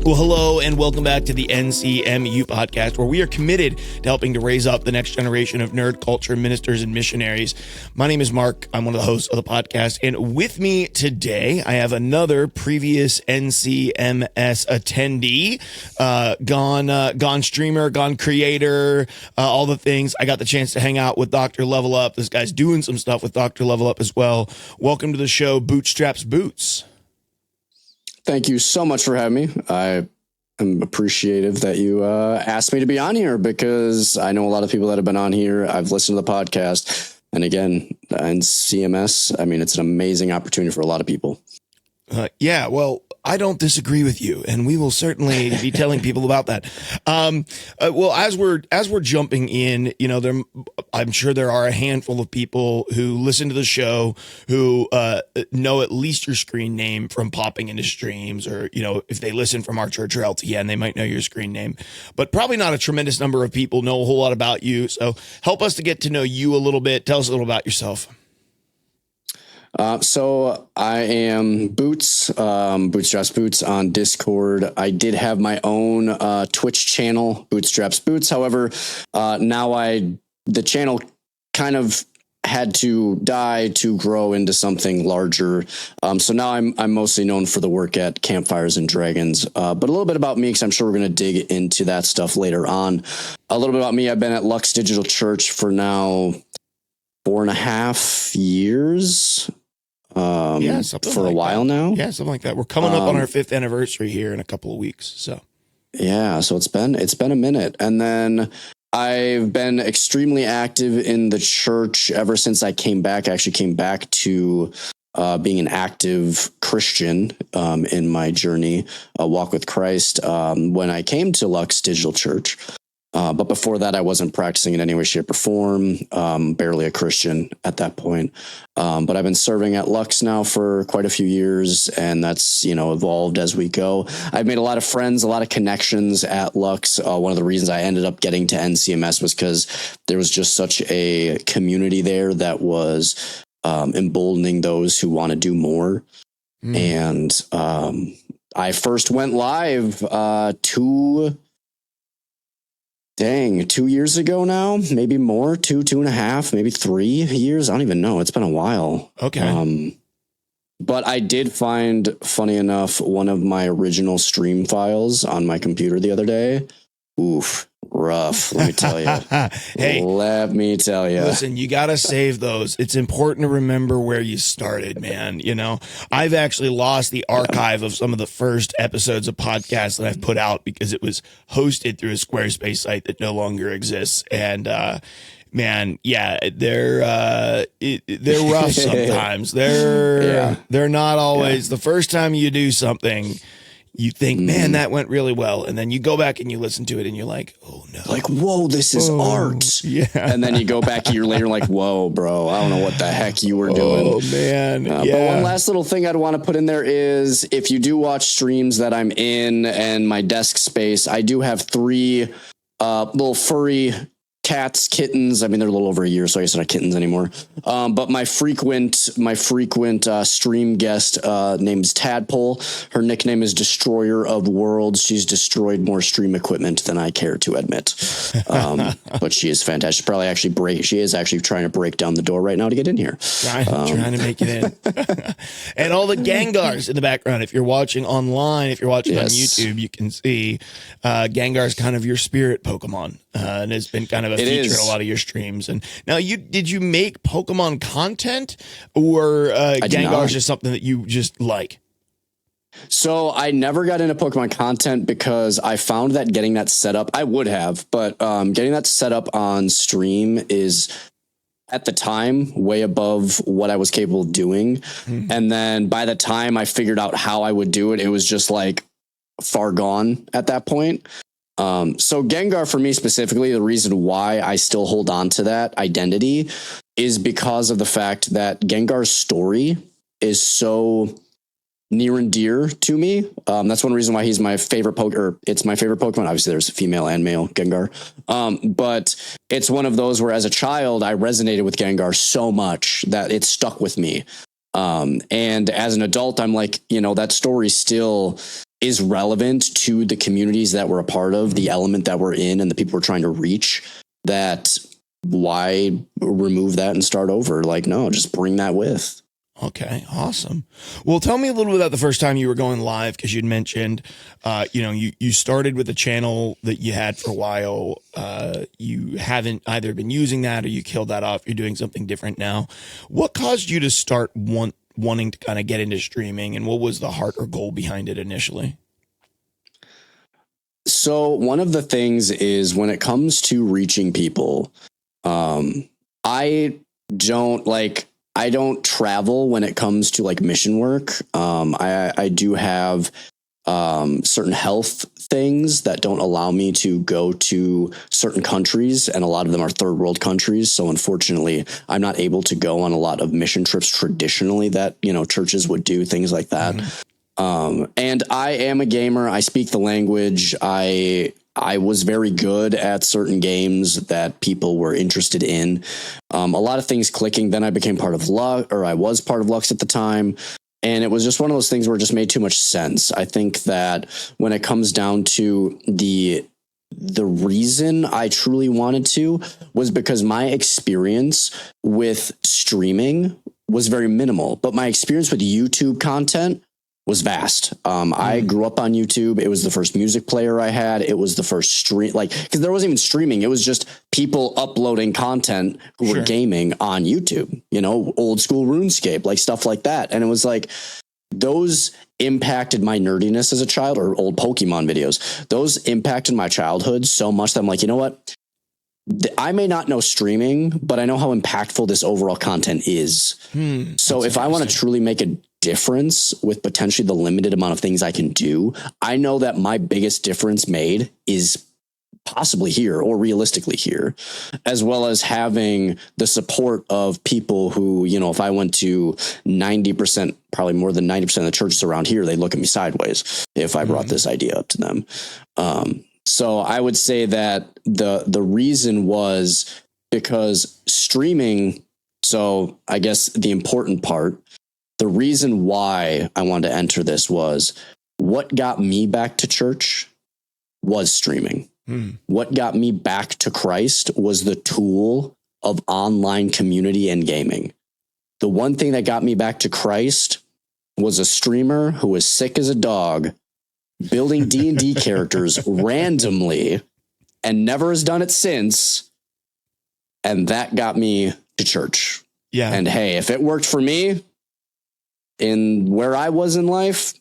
Well, hello and welcome back to the NCMU Podcast, where we are committed to helping to raise up the next generation of nerd culture ministers and missionaries. My name is Mark. I'm one of the hosts of the podcast. And with me today, I have another previous NCMS attendee, gone streamer, gone creator, all the things. I got the chance to hang out with Dr. Level Up. This guy's doing some stuff with Dr. Level Up as well. Welcome to the show, BootStrapBoots. Thank you so much for having me. I am appreciative that you asked me to be on here because I know a lot of people that have been on here. I've listened to the podcast. And again, NCMS, I mean, it's an amazing opportunity for a lot of people. Yeah, well, I don't disagree with you, and we will certainly be telling people about that. Well, as we're jumping in, you know, I'm sure there are a handful of people who listen to the show who know at least your screen name from popping into streams, or you know, if they listen from our church or LTN, they might know your screen name. But probably not a tremendous number of people know a whole lot about you. So help us to get to know you a little bit. Tell us a little about yourself. So I am Boots, BootStrapBoots on Discord. I did have my own Twitch channel, BootStrapBoots. However, now the channel kind of had to die to grow into something larger. So now I'm mostly known for the work at Campfires and Dragons. But a little bit about me, because I'm sure we're going to dig into that stuff later on. A little bit about me. I've been at Lux Digital Church for now 4.5 years. For a while now. Yeah, something like that. We're coming up on our 5th anniversary here in a couple of weeks. So yeah, so it's been a minute. And then I've been extremely active in the church ever since I came back. I actually came back to being an active Christian in my journey, walk with Christ, when I came to Lux Digital Church. But before that, I wasn't practicing in any way, shape, or form, barely a Christian at that point. But I've been serving at Lux now for quite a few years, and that's, you know, evolved as we go. I've made a lot of friends, a lot of connections at Lux. One of the reasons I ended up getting to NCMS was because there was just such a community there that was emboldening those who want to do more. And I first went live 2 years ago now, maybe more, 2.5, maybe 3 years. I don't even know. It's been a while. Okay. But I did find, funny enough, one of my original stream files on my computer the other day. Oof, rough. Let me tell you. Hey, let me tell you. Listen, you got to save those. It's important to remember where you started, man. You know, I've actually lost the archive of some of the first episodes of podcasts that I've put out because it was hosted through a Squarespace site that no longer exists. And, man, yeah, they're rough sometimes. They're not always the first time you do something. You think, man, that went really well. And then you go back and you listen to it and you're like, oh no. Like, whoa, this is art. Yeah. And then you go back a year later, like, whoa, bro, I don't know what the heck you were doing. Oh, man. But one last little thing I'd want to put in there is if you do watch streams that I'm in and my desk space, I do have 3 little furry cats, kittens. I mean, they're a little over a year, so I guess they're not kittens anymore. But my frequent stream guest name's Tadpole. Her nickname is Destroyer of Worlds. She's destroyed more stream equipment than I care to admit. But she is fantastic. She is actually trying to break down the door right now to get in here. Trying to make it in. And all the Gengars in the background. If you're watching online, if you're watching on YouTube, you can see Gengar's kind of your spirit Pokemon. And it's been kind of a feature in a lot of your streams. And now, did you make Pokemon content, or Gengar's just something that you just like? So I never got into Pokemon content because I found that getting that set up, I would have, but getting that set up on stream is at the time way above what I was capable of doing. And then by the time I figured out how I would do it, it was just like far gone at that point. So Gengar, for me specifically, the reason why I still hold on to that identity is because of the fact that Gengar's story is so near and dear to me. That's one reason why he's my favorite it's my favorite Pokemon. Obviously there's female and male Gengar. But it's one of those where as a child, I resonated with Gengar so much that it stuck with me. And as an adult, I'm like, that story still is relevant to the communities that we're a part of, the element that we're in, and the people we're trying to reach, that why remove that and start over? Like, no, just bring that with. Okay, awesome. Well, tell me a little bit about the first time you were going live, because you'd mentioned, you started with a channel that you had for a while. You haven't either been using that or you killed that off. You're doing something different now. What caused you to start wanting to kind of get into streaming, and what was the heart or goal behind it initially? So one of the things is, when it comes to reaching people, I don't travel when it comes to like mission work. I do have certain health things that don't allow me to go to certain countries, and a lot of them are third world countries. So unfortunately, I'm not able to go on a lot of mission trips traditionally that, churches would do, things like that. And I am a gamer. I speak the language. I was very good at certain games that people were interested in. A lot of things clicking. Then I became part of I was part of Lux at the time. And it was just one of those things where it just made too much sense. I think that when it comes down to the reason I truly wanted to was because my experience with streaming was very minimal, but my experience with YouTube content was vast. I grew up on YouTube. It was the first music player I had. It was the first stream, because there wasn't even streaming. It was just people uploading content who were gaming on YouTube, old school RuneScape, like stuff like that. And it was like, those impacted my nerdiness as a child, or old Pokemon videos. Those impacted my childhood so much that I'm like, you know what? I may not know streaming, but I know how impactful this overall content is. So if I want to truly make a difference with potentially the limited amount of things I can do, I know that my biggest difference made is possibly here, or realistically here, as well as having the support of people who, if I went to 90%, probably more than 90% of the churches around here, they look at me sideways if I brought this idea up to them. So I would say that the reason was because streaming. So I guess the important part, the reason why I wanted to enter this was, what got me back to church was streaming. What got me back to Christ was the tool of online community and gaming. The one thing that got me back to Christ was a streamer who was sick as a dog, building D&D characters randomly, and never has done it since. And that got me to church. Yeah. And hey, if it worked for me in where I was in life,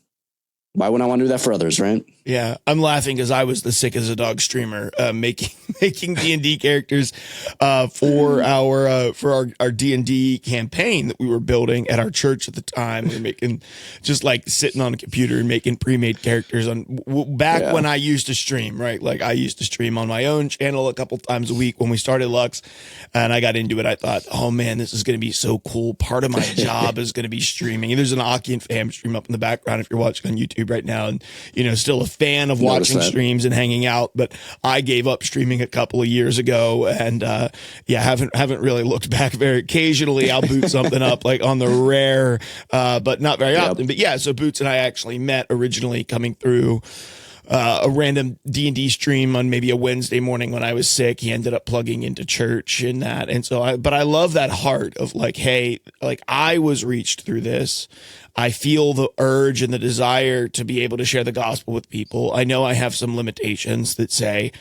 why wouldn't I want to do that for others, right? Yeah, I'm laughing because I was the sick as a dog streamer, making D&D characters for our D&D campaign that we were building at our church at the time. We were making, just like sitting on a computer and making pre-made characters when I used to stream, right? Like, I used to stream on my own channel a couple times a week when we started Lux, and I got into it. I thought, oh man, this is going to be so cool. Part of my job is going to be streaming. And there's an Aki and Fam stream up in the background if you're watching on YouTube right now, and still a fan of watching streams and hanging out, but I gave up streaming a couple of years ago, and haven't really looked back. Very occasionally I'll boot something up, like on the rare, but not very often. But yeah, so Boots and I actually met originally coming through a random D&D stream on maybe a Wednesday morning when I was sick. He ended up plugging into church and that. And so I love that heart of like, hey, like, I was reached through this. I feel the urge and the desire to be able to share the gospel with people. I know I have some limitations that say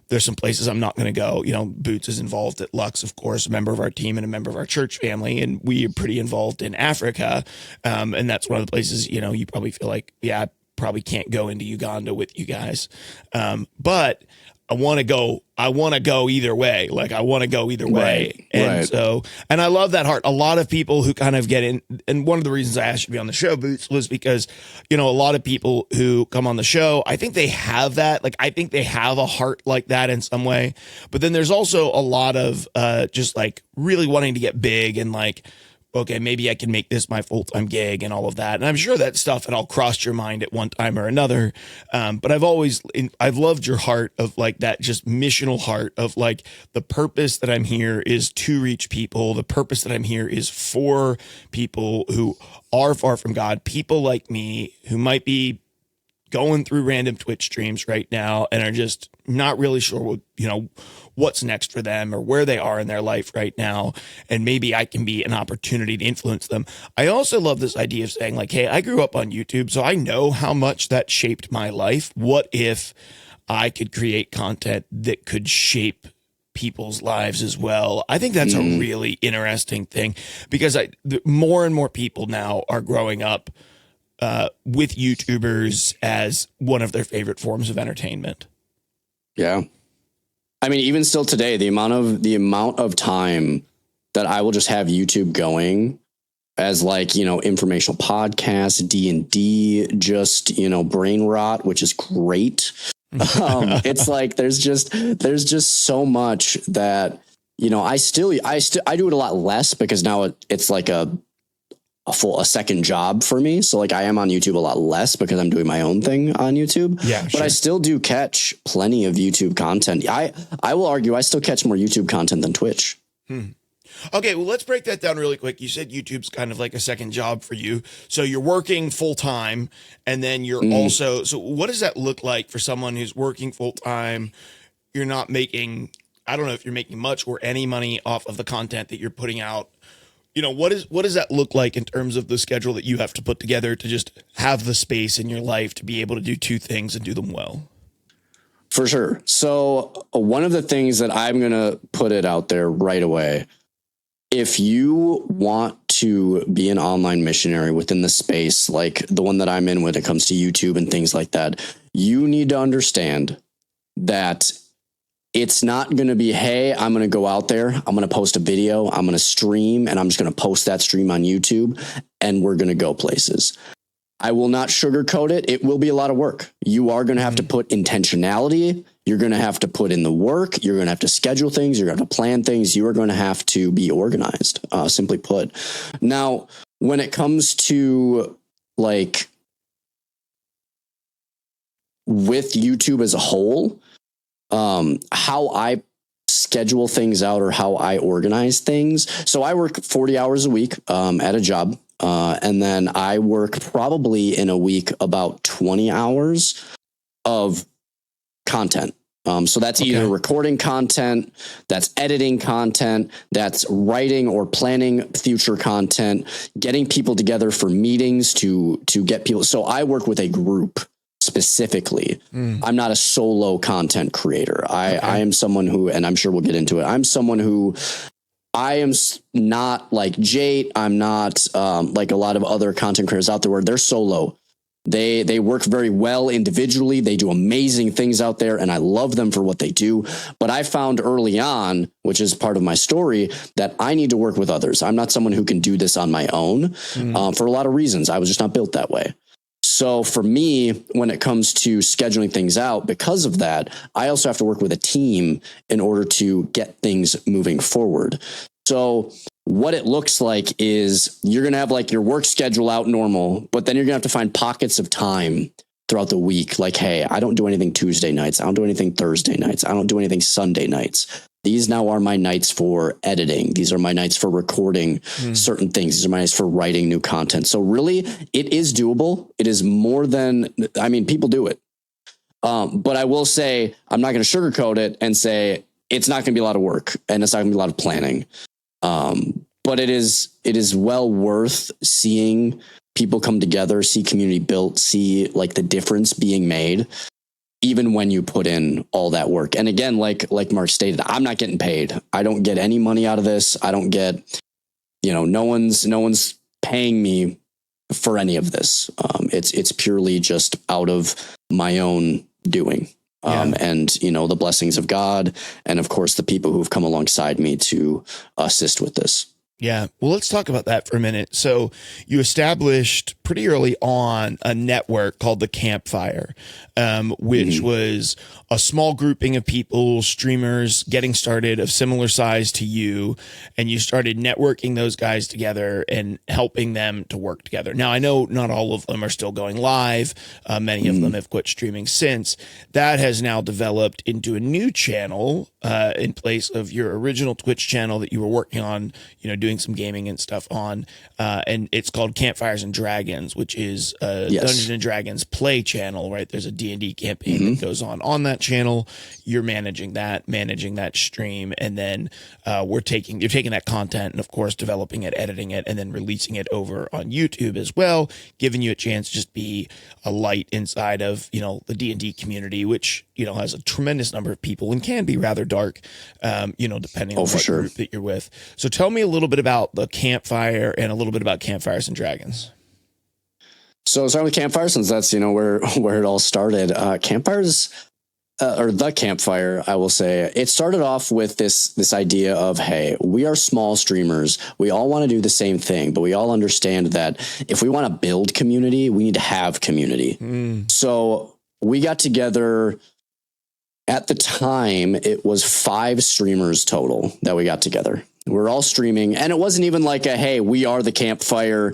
there's some places I'm not going to go. Boots is involved at Lux, of course, a member of our team and a member of our church family. And we are pretty involved in Africa. And that's one of the places, you probably feel like, yeah, I probably can't go into Uganda with you guys. But I want to go either way. Like, I want to go either way. And so, and I love that heart. A lot of people who kind of get in, and one of the reasons I asked you to be on the show, Boots, was because, a lot of people who come on the show, I think they have that. Like, I think they have a heart like that in some way. But then there's also a lot of just like really wanting to get big and like, okay, maybe I can make this my full-time gig and all of that. And I'm sure that stuff had all crossed your mind at one time or another. But I've loved your heart of like that just missional heart of like, the purpose that I'm here is to reach people. The purpose that I'm here is for people who are far from God, people like me who might be going through random Twitch streams right now and are just not really sure what, what's next for them or where they are in their life right now. And maybe I can be an opportunity to influence them. I also love this idea of saying like, hey, I grew up on YouTube, so I know how much that shaped my life. What if I could create content that could shape people's lives as well? I think that's a really interesting thing, because more and more people now are growing up with YouTubers as one of their favorite forms of entertainment. Yeah. I mean, even still today, the amount of time that I will just have YouTube going as like, informational podcasts, D&D, just, brain rot, which is great. It's like, there's just so much that, I do it a lot less because now it's like a second job for me. So like I am on YouTube a lot less because I'm doing my own thing on YouTube. Yeah, but I still do catch plenty of YouTube content. I will argue I still catch more YouTube content than Twitch. Okay, well, let's break that down really quick. You said YouTube's kind of like a second job for you. So you're working full time, and then you're also, so what does that look like for someone who's working full time? You're not making, I don't know if you're making much or any money off of the content that you're putting out. What does that look like in terms of the schedule that you have to put together to just have the space in your life to be able to do two things and do them well? For sure. So one of the things that I'm going to put it out there right away, if you want to be an online missionary within the space, like the one that I'm in when it comes to YouTube and things like that, you need to understand that it's not going to be, hey, I'm going to go out there, I'm going to post a video, I'm going to stream, and I'm just going to post that stream on YouTube, and we're going to go places. I will not sugarcoat it. It will be a lot of work. You are going to have to put intentionality. You're going to have to put in the work. You're going to have to schedule things. You're going to have to plan things. You are going to have to be organized, simply put. Now, when it comes to like with YouTube as a whole, how I schedule things out or how I organize things. So I work 40 hours a week at a job. And then I work probably in a week about 20 hours of content. So that's either recording content, that's editing content, that's writing or planning future content, getting people together for meetings to get people. So I work with a group specifically. I'm not a solo content creator. I am someone who, and I'm sure we'll get into it, I'm someone who I am not like Jate. I'm not like a lot of other content creators out there where they're solo. They work very well individually. They do amazing things out there, and I love them for what they do. But I found early on, which is part of my story, that I need to work with others. I'm not someone who can do this on my own for a lot of reasons. I was just not built that way. So for me, when it comes to scheduling things out, because of that, I also have to work with a team in order to get things moving forward. So what it looks like is you're going to have like your work schedule out normal, but then you're going to have to find pockets of time throughout the week. Like, hey, I don't do anything Tuesday nights. I don't do anything Thursday nights. I don't do anything Sunday nights. These now are my nights for editing. These are my nights for recording certain things. These are my nights for writing new content. So really, it is doable. It is more than, I mean, people do it. But I will say, I'm not going to sugarcoat it and say it's not going to be a lot of work and it's not going to be a lot of planning. But it is well worth seeing people come together, see community built, see like the difference being made, even when you put in all that work. And again, like Mark stated, I'm not getting paid. I don't get any money out of this. I don't get, no one's paying me for any of this. It's purely just out of my own doing. And, the blessings of God. And of course, the people who've come alongside me to assist with this. Yeah. Well, let's talk about that for a minute. So you established pretty early on a network called the Campfire, which was a small grouping of people, streamers getting started of similar size to you. And you started networking those guys together and helping them to work together. Now, I know not all of them are still going live. Many of them have quit streaming since. That has now developed into a new channel in place of your original Twitch channel that you were working on, doing doing some gaming and stuff on, and it's called Campfires and Dragons, which is a Yes. Dungeons and Dragons play channel, right? There's a D&D campaign that goes on that channel. You're managing that stream, and then you're taking that content and, of course, developing it, editing it, and then releasing it over on YouTube as well, giving you a chance to just be a light inside of, the D&D community, which, has a tremendous number of people and can be rather dark, depending on what group that you're with. So tell me a little bit about the Campfire and a little bit about Campfires and Dragons. So starting with Campfire, since that's, where it all started, Campfires, or the Campfire, I will say, it started off with this idea of, hey, we are small streamers. We all want to do the same thing, but we all understand that if we want to build community, we need to have community. So we got together. At the time, it was 5 streamers total that we got together. We're all streaming, and it wasn't even like hey, we are the Campfire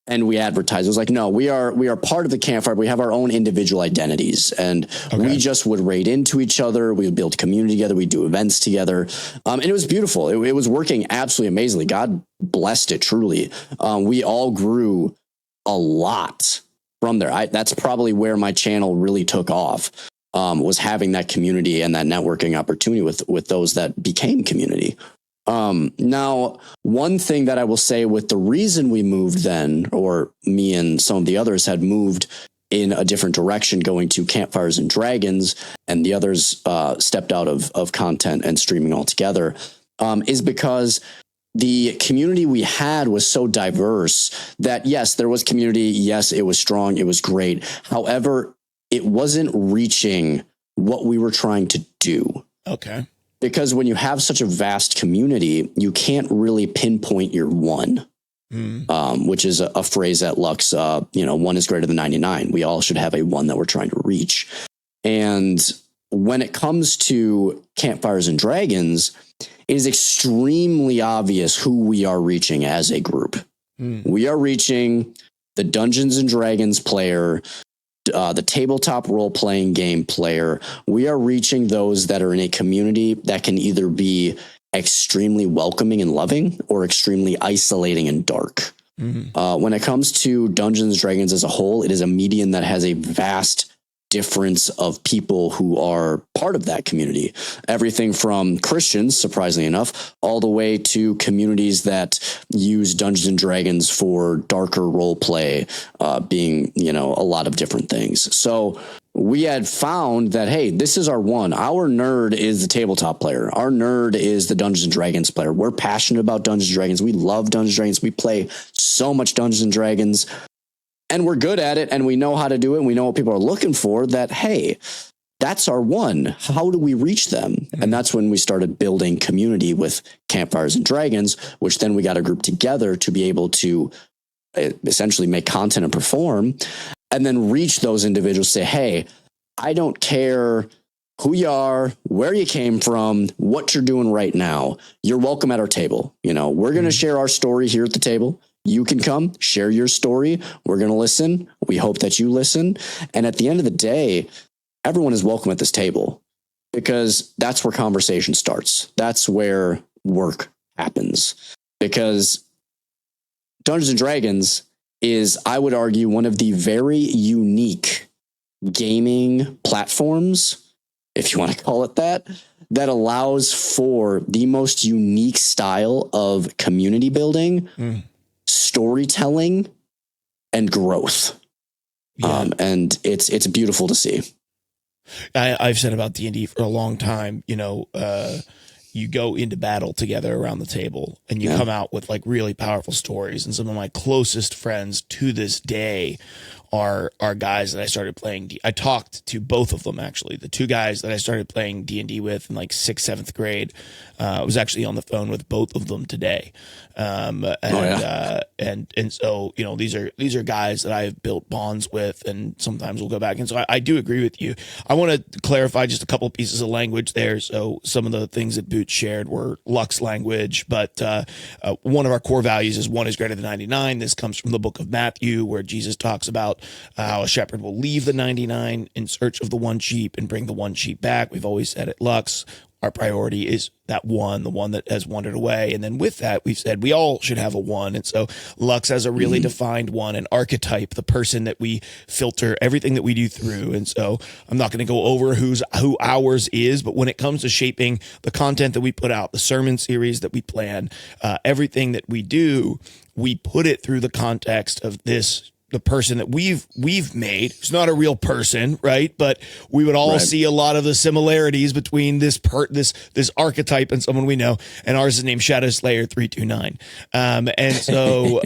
and we advertise. It was like, no, we are part of the Campfire. We have our own individual identities, and we just would raid into each other. We would build community together. We'd do events together. And it was beautiful. It was working absolutely amazingly. God blessed it truly. We all grew a lot from there. That's probably where my channel really took off. Was having that community and that networking opportunity with those that became community. Now, one thing that I will say with the reason we moved then, or me and some of the others had moved in a different direction, going to Campfires and Dragons, and the others stepped out of content and streaming altogether, is because the community we had was so diverse that, yes, there was community. Yes, it was strong. It was great. However, it wasn't reaching what we were trying to do. Okay. Because when you have such a vast community, you can't really pinpoint your one, which is a phrase at Lux, 1 is greater than 99. We all should have a one that we're trying to reach. And when it comes to Campfires and Dragons, it is extremely obvious who we are reaching as a group. We are reaching the Dungeons and Dragons player, the tabletop role-playing game player. We are reaching those that are in a community that can either be extremely welcoming and loving or extremely isolating and dark. When it comes to Dungeons and Dragons as a whole, it is a medium that has a vast difference of people who are part of that community. Everything from Christians, surprisingly enough, all the way to communities that use Dungeons and Dragons for darker role play, being, a lot of different things. So we had found that, hey, this is our one. Our nerd is the tabletop player. Our nerd is the Dungeons and Dragons player. We're passionate about Dungeons and Dragons. We love Dungeons and Dragons. We play so much Dungeons and Dragons. And we're good at it, and we know how to do it, and we know what people are looking for, that, hey, that's our one. How do we reach them? And that's when we started building community with Campfires and Dragons, which then we got a group together to be able to essentially make content and perform, and then reach those individuals, say, hey, I don't care who you are, where you came from, what you're doing right now. You're welcome at our table. We're going to share our story here at the table. You can come share your story. We're going to listen. We hope that you listen. And at the end of the day, everyone is welcome at this table, because that's where conversation starts. That's where work happens, because Dungeons and Dragons is, I would argue, one of the very unique gaming platforms, if you want to call it that allows for the most unique style of community building, storytelling, and growth. And it's beautiful to see. I've said about D&D for a long time, you go into battle together around the table, and you come out with like really powerful stories. And some of my closest friends to this day are guys that I started playing. I talked to both of them, actually. The 2 guys that I started playing D&D with in like 6th, 7th grade. I was actually on the phone with both of them today. And so, these are guys that I've built bonds with, and sometimes we'll go back. And so I do agree with you. I want to clarify just a couple of pieces of language there. So some of the things that Boots shared were Lux language, but one of our core values is 1 is greater than 99. This comes from the book of Matthew, where Jesus talks about how a shepherd will leave the 99 in search of the one sheep and bring the one sheep back. We've always said at Lux, our priority is that one, the one that has wandered away. And then with that, we've said we all should have a one. And so Lux has a really defined one, an archetype, the person that we filter everything that we do through. And so I'm not going to go over who ours is, but when it comes to shaping the content that we put out, the sermon series that we plan, everything that we do, we put it through the context of the person that we've made. It's not a real person, right? But we would all see a lot of the similarities between this archetype and someone we know. And ours is named Shadow Slayer 329. And so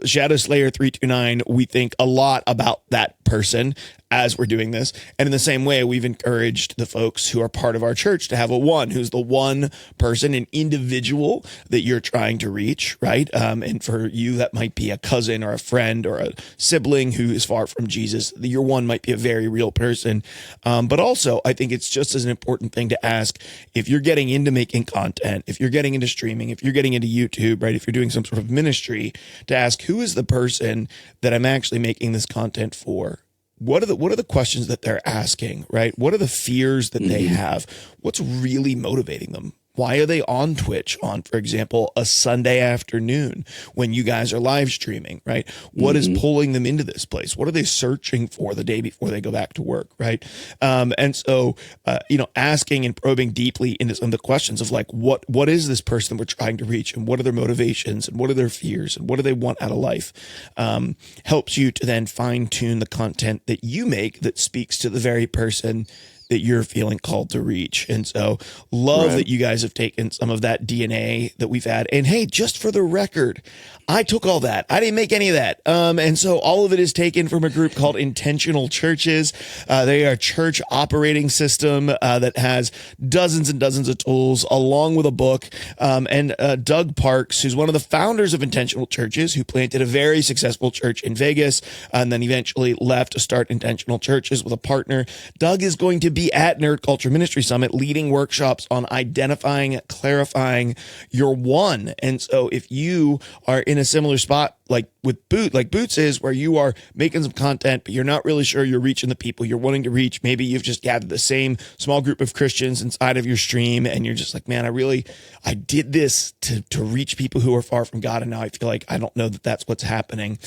Shadow Slayer 329, we think a lot about that person as we're doing this. And in the same way, we've encouraged the folks who are part of our church to have a one, who's the one person, an individual that you're trying to reach, right? And for you, that might be a cousin or a friend or a sibling who is far from Jesus. Your one might be a very real person. But also, I think it's just as an important thing to ask if you're getting into making content, if you're getting into streaming, if you're getting into YouTube, right? If you're doing some sort of ministry, to ask who is the person that I'm actually making this content for? What are the questions that they're asking, right? What are the fears that they have? What's really motivating them? Why are they on Twitch on, for example, a Sunday afternoon when you guys are live streaming, right? What is pulling them into this place? What are they searching for the day before they go back to work, right? And so, asking and probing deeply into some of the questions of like, what is this person we're trying to reach, and what are their motivations, and what are their fears, and what do they want out of life, helps you to then fine tune the content that you make that speaks to the very person that you're feeling called to reach. And so love that you guys have taken some of that DNA that we've had. And hey, just for the record, I took all that. I didn't make any of that. And so all of it is taken from a group called Intentional Churches. They are a church operating system that has dozens and dozens of tools along with a book. And Doug Parks, who's one of the founders of Intentional Churches, who planted a very successful church in Vegas and then eventually left to start Intentional Churches with a partner. Doug is going to be at Nerd Culture Ministry Summit leading workshops on identifying, clarifying your one. And so if you are in a similar spot like Boots is, where you are making some content, but you're not really sure you're reaching the people you're wanting to reach. Maybe you've just gathered the same small group of Christians inside of your stream, and you're just like, man, I did this to reach people who are far from God, and now I feel like I don't know that that's what's happening.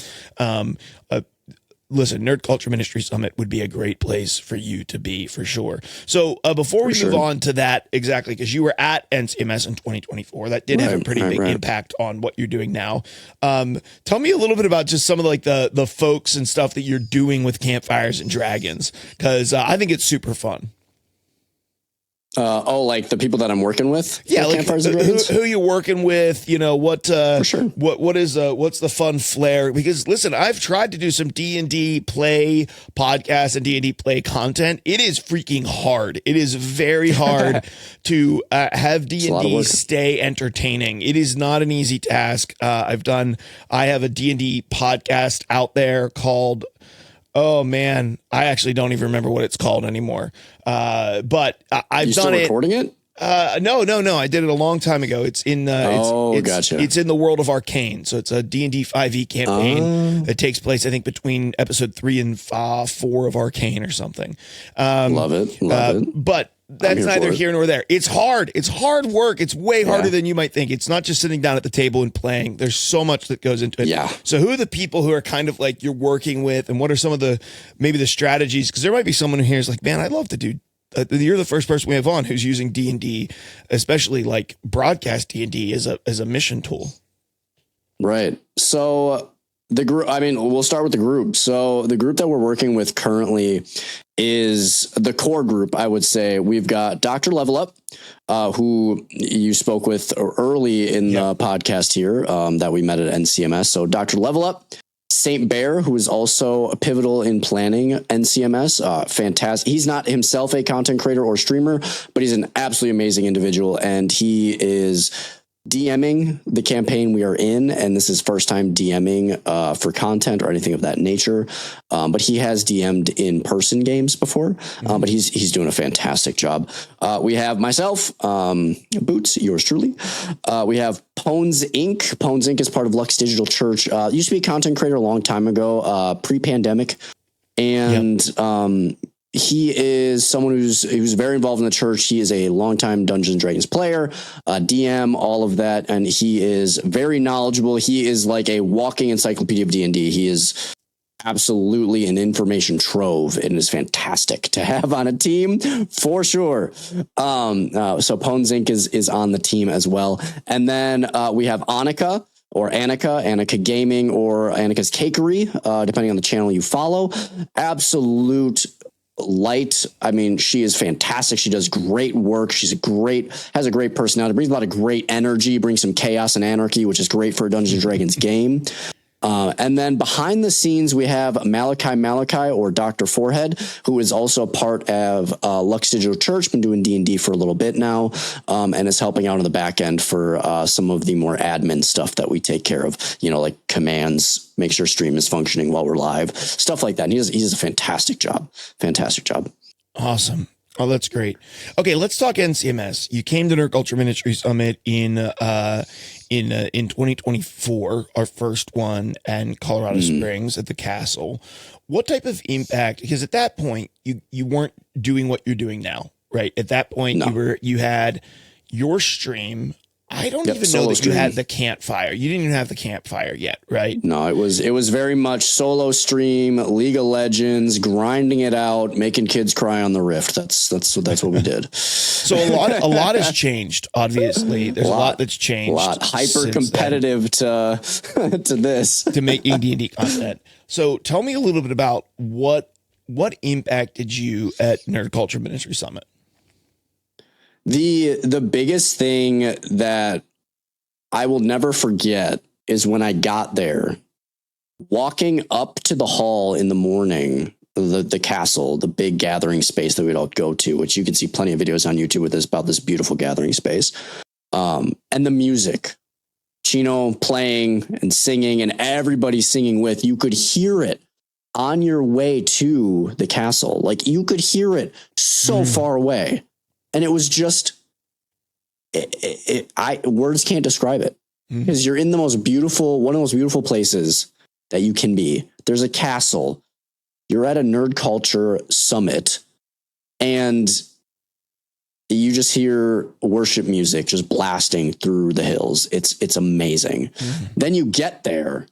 Listen, Nerd Culture Ministry Summit would be a great place for you to be, for sure. So before we move on to that, exactly, because you were at NCMS in 2024, that did have a pretty big impact on what you're doing now. Tell me a little bit about just some of like the folks and stuff that you're doing with Campfires and Dragons, because I think it's super fun. Like the people that I'm working with? Yeah, like who you're working with, what's the fun flair? Because listen, I've tried to do some D&D play podcasts and D&D play content. It is freaking hard. It is very hard to have D&D stay entertaining. It is not an easy task. I have a D&D podcast out there called, oh man, I actually don't even remember what it's called anymore. But I've done it. Recording it? No. I did it a long time ago. It's in gotcha. It's in the world of Arcane. So it's a D&D 5e campaign that takes place, I think, between episode 3 and 4 of Arcane or something. Love it. But that's neither here nor there. It's hard. It's hard work. It's way harder than you might think. It's not just sitting down at the table and playing. There's so much that goes into it. Yeah. So who are the people who are kind of like you're working with, and what are some of maybe the strategies? Because there might be someone who here is like, man, I'd love to do. You're the first person we have on who's using D&D, especially like broadcast D&D as a mission tool. Right. So the group, we'll start with the group. So the group that we're working with currently is the core group, I would say. We've got Dr. Level Up, who you spoke with early in the podcast here, that we met at NCMS. So Dr. Level Up, Saint Bear, who is also pivotal in planning NCMS. Fantastic. He's not himself a content creator or streamer, but he's an absolutely amazing individual. And he is DMing the campaign we are in, and this is first time DMing for content or anything of that nature. But he has DM'd in person games before, but he's doing a fantastic job. We have myself, Boots, yours truly. We have Pones Inc. Pones Inc. is part of Lux Digital Church. Used to be a content creator a long time ago, pre-pandemic. And he is someone who's very involved in the church. He is a longtime Dungeons and Dragons player, DM, all of that, and he is very knowledgeable. He is like a walking encyclopedia of D&D. He is absolutely an information trove, and is fantastic to have on a team for sure. So Pones Inc. is on the team as well, and then we have Annika. Or Annika Gaming, or Annika's Cakery, depending on the channel you follow. Absolute light. I mean, she is fantastic. She does great work. Has a great personality, brings a lot of great energy, brings some chaos and anarchy, which is great for a Dungeons and Dragons game. And then behind the scenes, we have Malachi, or Dr. Forehead, who is also a part of Lux Digital Church, been doing D&D for a little bit now, and is helping out on the back end for some of the more admin stuff that we take care of, like commands, make sure stream is functioning while we're live, stuff like that. And he does a fantastic job. Awesome. Oh, that's great. Okay, let's talk NCMS. You came to Nerd Culture Ministry Summit in 2024, our first one, and Colorado Springs at the Castle. What type of impact? Because at that point, you weren't doing what you're doing now, right? At that point, no. you had your stream. I don't even know that you had the campfire. You didn't even have the campfire yet, right? No, it was very much solo stream, League of Legends, grinding it out, making kids cry on the Rift. That's what we did. So a lot has changed. Obviously, there's a lot that's changed. A lot hyper competitive to this to making D&D content. So tell me a little bit about what impacted you at Nerd Culture Ministry Summit. The biggest thing that I will never forget is when I got there, walking up to the hall in the morning, the castle, the big gathering space that we'd all go to, which you can see plenty of videos on YouTube with about this beautiful gathering space. And the music, Chino playing and singing, and everybody singing with, you could hear it on your way to the castle. Like, you could hear it so far away. And it was just, words can't describe it, because you're in one of the most beautiful places that you can be. There's a castle. You're at a Nerd Culture Summit, and you just hear worship music just blasting through the hills. It's amazing. Then you get there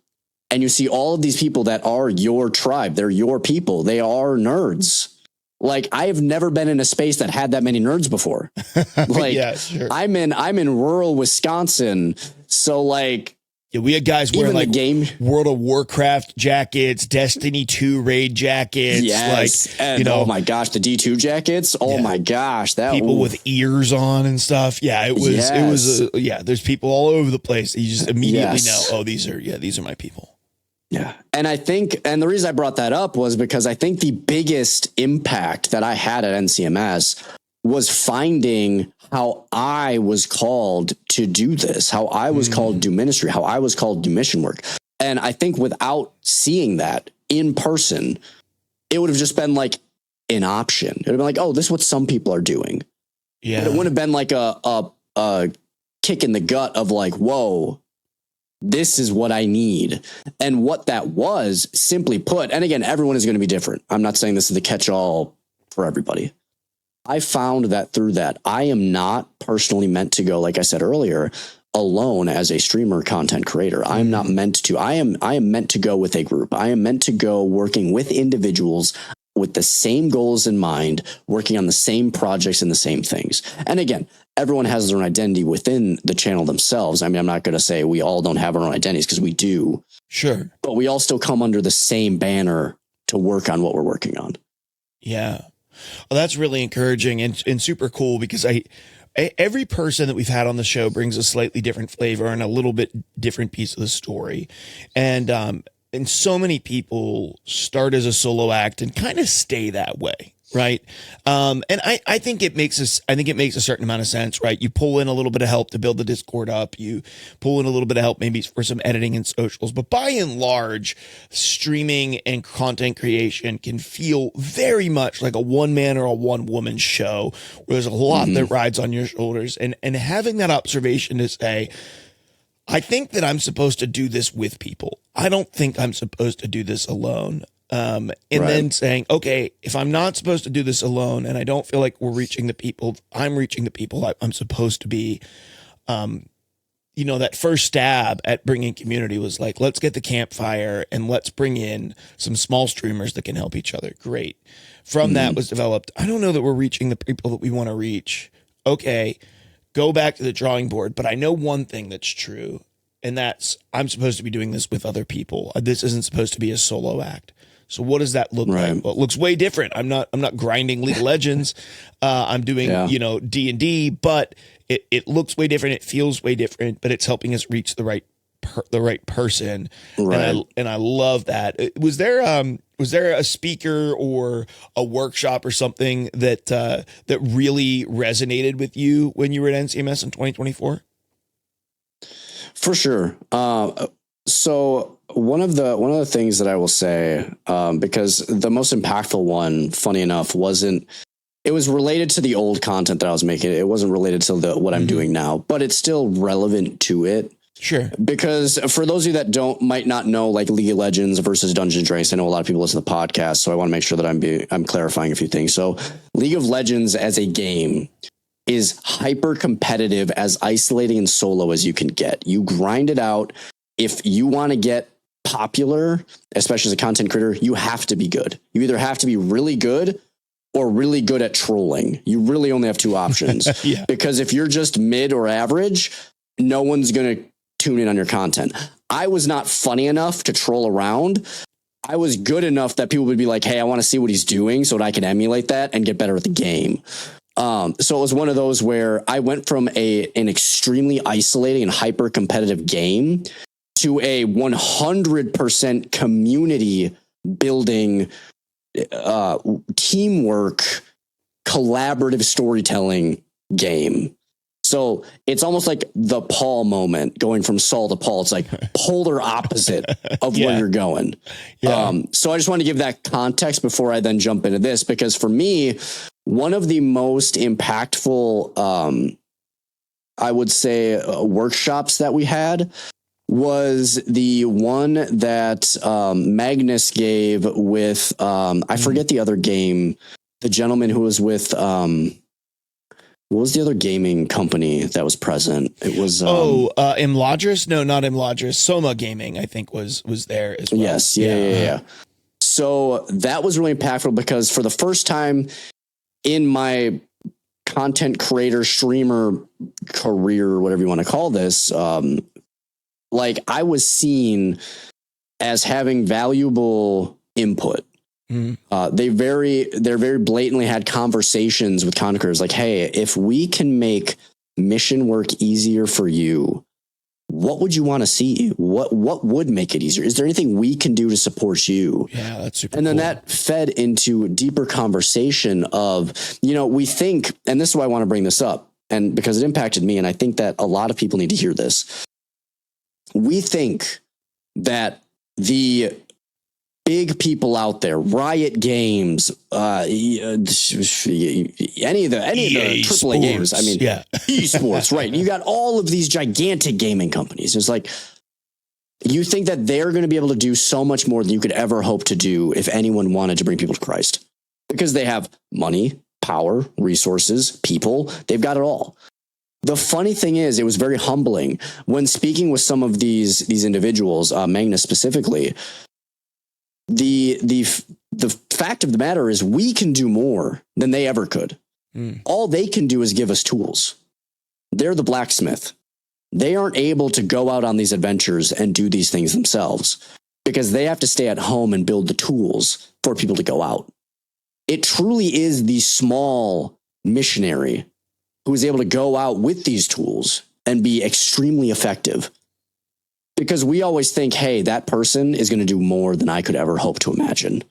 and you see all of these people that are your tribe. They're your people. They are nerds. Like, I have never been in a space that had that many nerds before. Like, yeah, sure. I'm in rural Wisconsin. So like, yeah, we had guys wearing like World of Warcraft jackets, Destiny 2 raid jackets. Yes. Like, and, oh my gosh, the D2 jackets. Oh my gosh. People with ears on and stuff. Yeah, it was, there's people all over the place. You just immediately know, oh, these are my people. Yeah. And the reason I brought that up was because I think the biggest impact that I had at NCMS was finding how I was called to do this, how I was called to do ministry, how I was called to do mission work. And I think without seeing that in person, it would have just been like an option. It would have been like, oh, this is what some people are doing. Yeah. But it wouldn't have been like a kick in the gut of like, whoa, this is what I need. And what that was, simply put, and again, everyone is going to be different. I'm not saying this is the catch-all for everybody. I found that through that, I am not personally meant to go, like I said earlier, alone as a streamer content creator. I am not meant to. I am meant to go with a group. I am meant to go working with individuals with the same goals in mind, working on the same projects and the same things. And again, everyone has their own identity within the channel themselves. I mean, I'm not going to say we all don't have our own identities, because we do. Sure. But we all still come under the same banner to work on what we're working on. Yeah. Well, that's really encouraging and super cool, because every person that we've had on the show brings a slightly different flavor and a little bit different piece of the story. And so many people start as a solo act and kind of stay that way. Right. And I think it makes a certain amount of sense, right? You pull in a little bit of help to build the Discord up. You pull in a little bit of help maybe for some editing and socials, but by and large, streaming and content creation can feel very much like a one man or a one woman show, where there's a lot that rides on your shoulders, and having that observation to say, I think that I'm supposed to do this with people. I don't think I'm supposed to do this alone. And then saying, okay, if I'm not supposed to do this alone and I don't feel like we're reaching the people, I'm reaching the people I'm supposed to be, that first stab at bringing community was like, let's get the campfire and let's bring in some small streamers that can help each other. Great. From that was developed, I don't know that we're reaching the people that we want to reach. Okay, go back to the drawing board. But I know one thing that's true, and that's I'm supposed to be doing this with other people. This isn't supposed to be a solo act. So what does that look like? Well, it looks way different. I'm not grinding League of Legends. I'm doing, D&D, but it looks way different. It feels way different, but it's helping us reach the right person. Right. And I love that. Was there a speaker or a workshop or something that really resonated with you when you were at NCMS in 2024? For sure. So one of the things that I will say, because the most impactful one, funny enough, it was related to the old content that I was making. It wasn't related to what I'm doing now, but it's still relevant to it. Sure. Because for those of you that might not know, like League of Legends versus Dungeons and Dragons, I know a lot of people listen to the podcast, so I want to make sure that I'm clarifying a few things. So League of Legends as a game is hyper competitive, as isolating and solo as you can get. You grind it out. If you want to get popular, especially as a content creator, you have to be good. You either have to be really good or really good at trolling. You really only have two options. Yeah. Because if you're just mid or average, no one's going to tune in on your content. I was not funny enough to troll around. I was good enough that people would be like, hey, I want to see what he's doing so that I can emulate that and get better at the game. So it was one of those where I went from an extremely isolating and hyper competitive game to a 100% community building, teamwork, collaborative storytelling game. So it's almost like the Paul moment, going from Saul to Paul. It's like polar opposite of where you're going. Yeah. So I just want to give that context before I then jump into this, because for me, one of the most impactful, I would say, workshops that we had was the one that Magnus gave with, I forget the other game, the gentleman who was with, what was the other gaming company that was present? It was Imladris? No, not Imladris. Soma Gaming, I think, was there as well. Yes, yeah. So that was really impactful because for the first time in my content creator, streamer career, whatever you want to call this, like I was seen as having valuable input. They very blatantly had conversations with content creators like, hey, if we can make mission work easier for you, what would you want to see? What would make it easier? Is there anything we can do to support you? Yeah, that's super And then cool. that fed into a deeper conversation of, we think, and this is why I want to bring this up, and because it impacted me, and I think that a lot of people need to hear this. We think that the big people out there, Riot Games, any of the AAA games. I mean, esports, right? You got all of these gigantic gaming companies. It's like, you think that they're going to be able to do so much more than you could ever hope to do if anyone wanted to bring people to Christ, because they have money, power, resources, people. They've got it all. The funny thing is, it was very humbling when speaking with some of these individuals, Magnus specifically. The fact of the matter is, we can do more than they ever could. All they can do is give us tools. They're the blacksmith. They aren't able to go out on these adventures and do these things themselves because they have to stay at home and build the tools for people to go out. It truly is the small missionary who is able to go out with these tools and be extremely effective. Because we always think, hey, that person is going to do more than I could ever hope to imagine.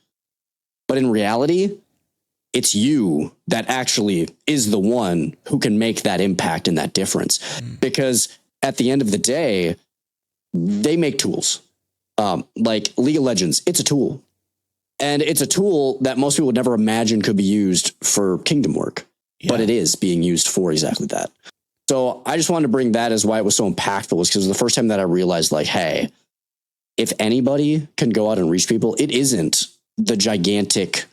But in reality, it's you that actually is the one who can make that impact and that difference. Because at the end of the day, they make tools. Like League of Legends, it's a tool. And it's a tool that most people would never imagine could be used for kingdom work. Yeah. But it is being used for exactly that. So I just wanted to bring that as why it was so impactful, was because it was the first time that I realized, like, hey, if anybody can go out and reach people, it isn't the gigantic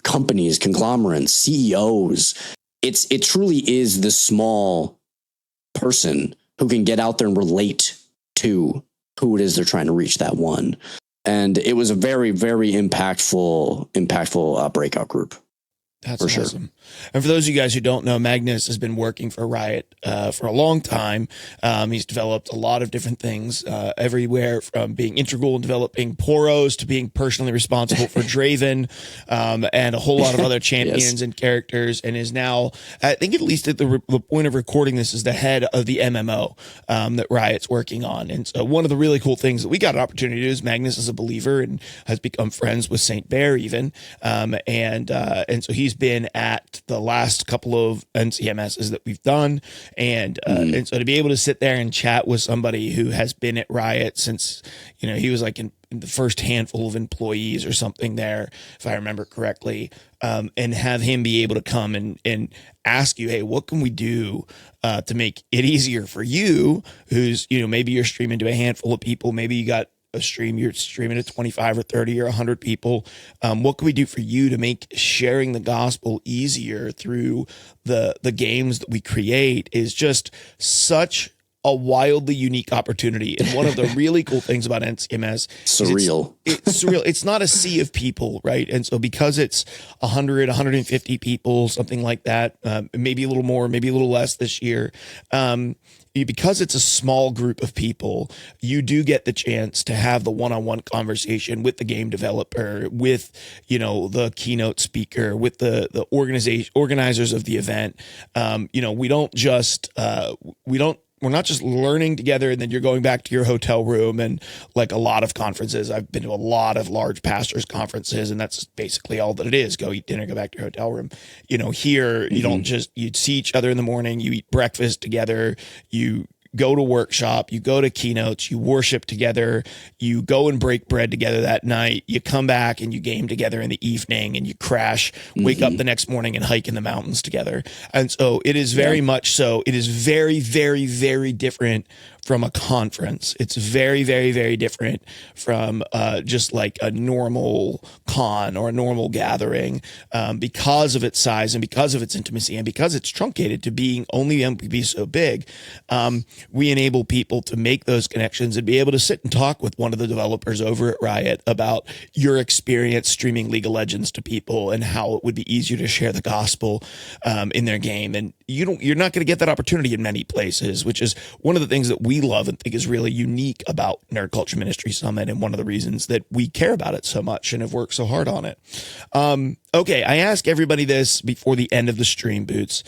companies, conglomerates, CEOs. It truly is the small person who can get out there and relate to who it is they're trying to reach, that one. And it was a very, very impactful breakout group. That's awesome. Sure. And for those of you guys who don't know, Magnus has been working for Riot for a long time. He's developed a lot of different things, everywhere from being integral in developing Poros to being personally responsible for Draven, and a whole lot of other champions yes. and characters, and is now, I think at least at the point of recording this, is the head of the MMO that Riot's working on. And so one of the really cool things that we got an opportunity to do is Magnus is a believer and has become friends with Saint Bear even. And so he's been at the last couple of NCMSs that we've done. And so to be able to sit there and chat with somebody who has been at Riot since, he was like in the first handful of employees or something there, if I remember correctly, and have him be able to come and ask you, hey, what can we do to make it easier for you who's, maybe you're streaming to a handful of people, maybe you got a stream, you're streaming to 25 or 30 or 100 people. What can we do for you to make sharing the gospel easier through the games that we create is just such a wildly unique opportunity. And one of the really cool things about NCMS surreal. It's surreal. It's not a sea of people, right? And so because it's 100, 150 people, something like that, maybe a little more, maybe a little less this year, because it's a small group of people, you do get the chance to have the one-on-one conversation with the game developer, with, the keynote speaker, with the organizers of the event. We're not just learning together and then you're going back to your hotel room. And like a lot of conferences, I've been to a lot of large pastors conferences, and that's basically all that it is. Go eat dinner, go back to your hotel room. Here, you don't just, you see each other in the morning, you eat breakfast together, you go to workshop, you go to keynotes, you worship together, you go and break bread together that night, you come back and you game together in the evening, and you crash, wake up the next morning and hike in the mountains together. And so it is very much so. It is very, very, very different from a conference. It's very, very, very different from just like a normal con or a normal gathering, because of its size and because of its intimacy and because it's truncated to being only MPB so big. We enable people to make those connections and be able to sit and talk with one of the developers over at Riot about your experience streaming League of Legends to people and how it would be easier to share the gospel in their game. And you're not going to get that opportunity in many places, which is one of the things that we love and think is really unique about Nerd Culture Ministry Summit, and one of the reasons that we care about it so much and have worked so hard on it. Okay, I ask everybody this before the end of the stream, Boots.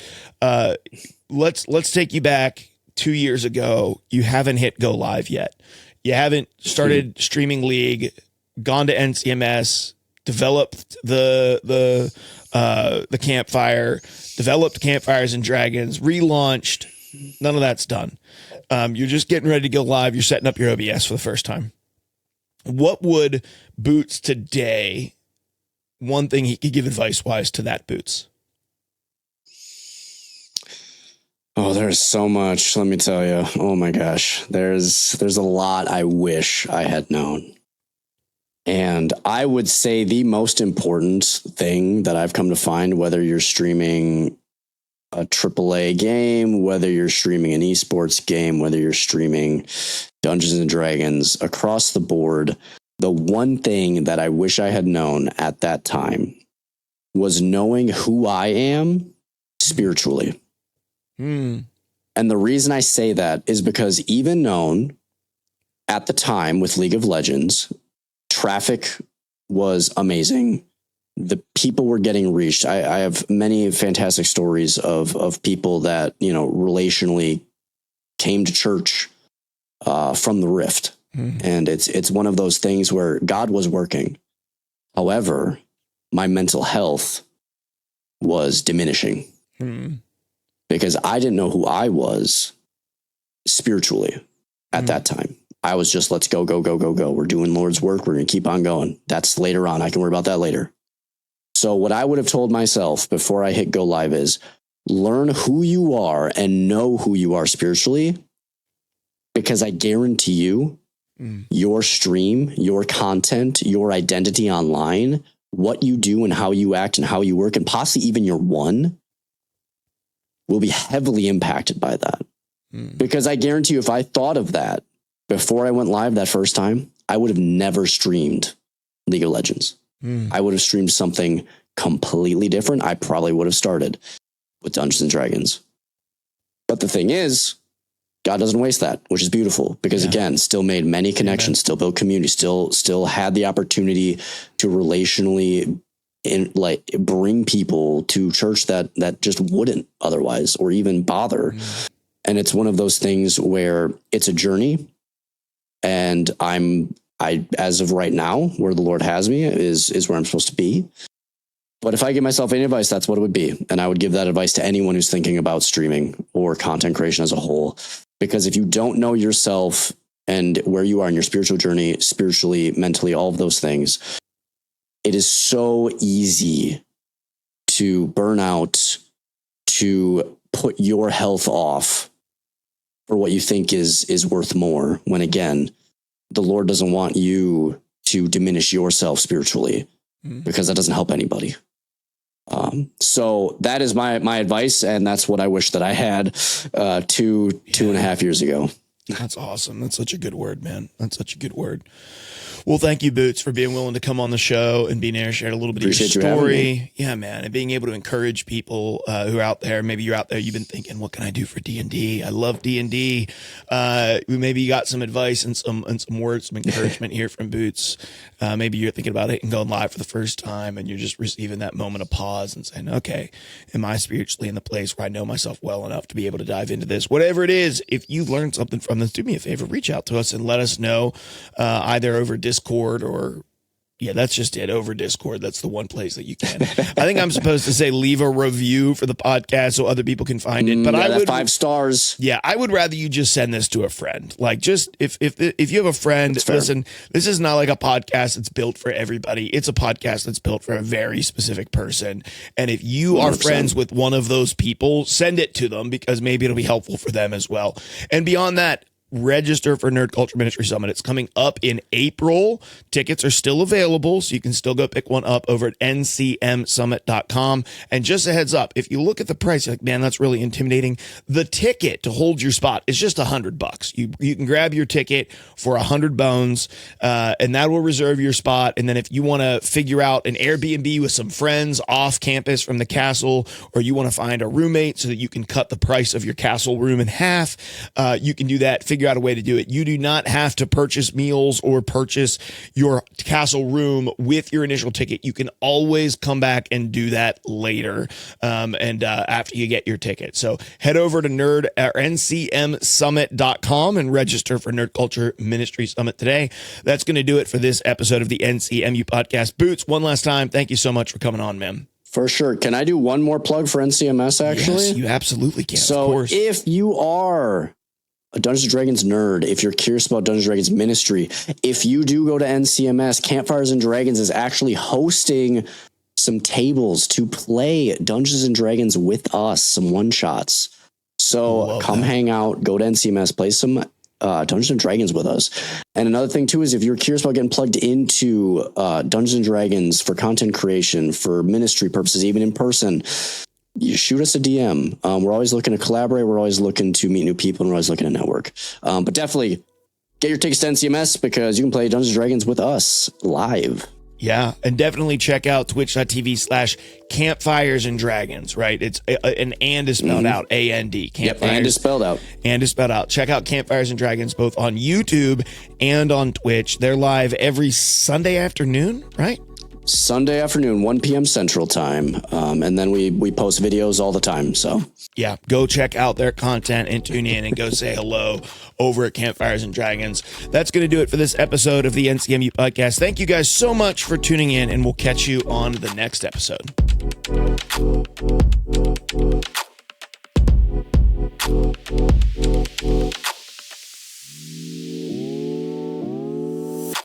Let's take you back 2 years ago. You haven't hit go live yet. You haven't started streaming League, gone to NCMS, developed the Campfire, developed Campfires and Dragons, relaunched. None of that's done. You're just getting ready to go live. You're setting up your OBS for the first time. What would Boots today, one thing he could give advice-wise to that Boots? Oh, there's so much. Let me tell you. Oh my gosh. There's a lot I wish I had known. And I would say the most important thing that I've come to find, whether you're streaming a AAA game, whether you're streaming an esports game, whether you're streaming Dungeons and Dragons, across the board, the one thing that I wish I had known at that time was knowing who I am spiritually. And the reason I say that is because even known at the time with League of Legends, traffic was amazing. The people were getting reached. I have many fantastic stories of people that, relationally came to church from the Rift. And it's one of those things where God was working. However, my mental health was diminishing because I didn't know who I was spiritually at that time. I was just, let's go. We're doing Lord's work. We're going to keep on going. That's later on. I can worry about that later. So what I would have told myself before I hit go live is learn who you are and know who you are spiritually, because I guarantee you your stream, your content, your identity online, what you do and how you act and how you work, and possibly even your one, will be heavily impacted by that. Because I guarantee you, if I thought of that before I went live that first time, I would have never streamed League of Legends. I would have streamed something completely different. I probably would have started with Dungeons and Dragons. But the thing is, God doesn't waste that, which is beautiful, because again, still made many connections, still built community, still had the opportunity to relationally bring people to church that just wouldn't otherwise, or even bother. And it's one of those things where it's a journey, and as of right now, where the Lord has me is where I'm supposed to be. But if I give myself any advice, that's what it would be. And I would give that advice to anyone who's thinking about streaming or content creation as a whole. Because if you don't know yourself and where you are in your spiritual journey, spiritually, mentally, all of those things, it is so easy to burn out, to put your health off for what you think is worth more. When again, the Lord doesn't want you to diminish yourself spiritually, because that doesn't help anybody. So that is my advice, and that's what I wish that I had 2.5 years ago. That's awesome. That's such a good word, man. That's such a good word. Well, thank you, Boots, for being willing to come on the show and being able to share a little bit of your story. Yeah, man. And being able to encourage people who are out there. Maybe you're out there, you've been thinking, what can I do for D&D? I love D&D. Maybe you got some advice and some words, some encouragement here from Boots. Maybe you're thinking about it and going live for the first time, and you're just receiving that moment of pause and saying, okay, am I spiritually in the place where I know myself well enough to be able to dive into this? Whatever it is, if you learned something from this, do me a favor, reach out to us and let us know, either over Discord or that's just it, over Discord. That's the one place that you can. I think I'm supposed to say leave a review for the podcast so other people can find it. But I would 5 stars. Yeah, I would rather you just send this to a friend. Like, just if you have a friend, listen, this is not like a podcast that's built for everybody. It's a podcast that's built for a very specific person. And if you are 100%. Friends with one of those people, send it to them, because maybe it'll be helpful for them as well. And beyond that, register for Nerd Culture Ministry Summit. It's coming up in April. Tickets are still available, so you can still go pick one up over at ncmsummit.com. And just a heads up, if you look at the price, you're like, man, that's really intimidating. The ticket to hold your spot is just $100. You can grab your ticket for 100 bones, and that will reserve your spot. And then if you want to figure out an Airbnb with some friends off campus from the castle, or you want to find a roommate so that you can cut the price of your castle room in half, you can do that. Figure out a way to do it. You do not have to purchase meals or purchase your castle room with your initial ticket. You can always come back and do that later, after you get your ticket. So head over to ncmsummit.com and register for Nerd Culture Ministry Summit today. That's going to do it for this episode of the NCMU Podcast. Boots, one last time, thank you so much for coming on, man. For sure. Can I do one more plug for NCMS, actually? Yes, you absolutely can. So of course. If you are a Dungeons & Dragons nerd, if you're curious about Dungeons & Dragons ministry, if you do go to NCMS, Campfires and Dragons is actually hosting some tables to play Dungeons & Dragons with us, some one-shots. So come hang out, go to NCMS, play some Dungeons & Dragons with us. And another thing, too, is if you're curious about getting plugged into Dungeons & Dragons for content creation, for ministry purposes, even in person, you shoot us a DM. We're always looking to collaborate. We're always looking to meet new people, and we're always looking to network. But definitely get your tickets to NCMS, because you can play Dungeons & Dragons with us live. Yeah, and definitely check out twitch.tv/Campfires and Dragons, right? It's an and is spelled out, A-N-D. Yep, and is spelled out. And is spelled out. Check out Campfires and Dragons both on YouTube and on Twitch. They're live every Sunday afternoon, right? Sunday afternoon, 1 p.m. Central Time. And then we post videos all the time. So yeah, go check out their content and tune in and go say hello over at Campfires and Dragons. That's going to do it for this episode of the NCMU Podcast. Thank you guys so much for tuning in, and we'll catch you on the next episode.